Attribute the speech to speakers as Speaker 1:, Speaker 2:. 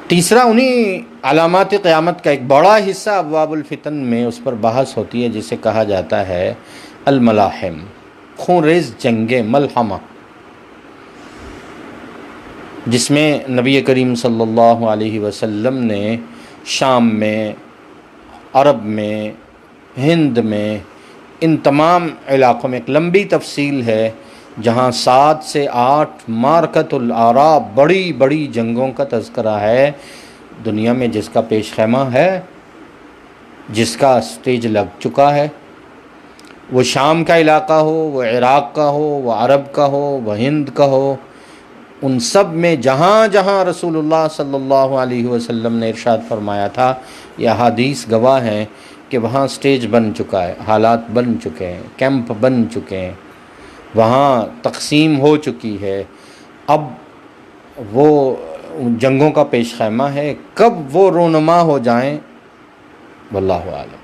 Speaker 1: تیسرا انہی علامات قیامت کا ایک بڑا حصہ ابواب الفتن میں اس پر بحث ہوتی ہے، جسے کہا جاتا ہے الملاحم، خون ریز جنگیں، ملحمہ، جس میں نبی کریم صلی اللہ علیہ وسلم نے شام میں، عرب میں، ہند میں، ان تمام علاقوں میں ایک لمبی تفصیل ہے جہاں 7 سے 8 معرکۃ الاعراب، بڑی بڑی جنگوں کا تذکرہ ہے دنیا میں، جس کا پیش خیمہ ہے، جس کا سٹیج لگ چکا ہے۔ وہ شام کا علاقہ ہو، وہ عراق کا ہو، وہ عرب کا ہو، وہ ہند کا ہو، ان سب میں جہاں جہاں رسول اللہ صلی اللہ علیہ وسلم نے ارشاد فرمایا تھا، یہ احادیث گواہ ہیں کہ وہاں سٹیج بن چکا ہے، حالات بن چکے ہیں، کیمپ بن چکے ہیں، وہاں تقسیم ہو چکی ہے۔ اب وہ جنگوں کا پیش خیمہ ہے، کب وہ رونما ہو جائیں واللہ اعلم۔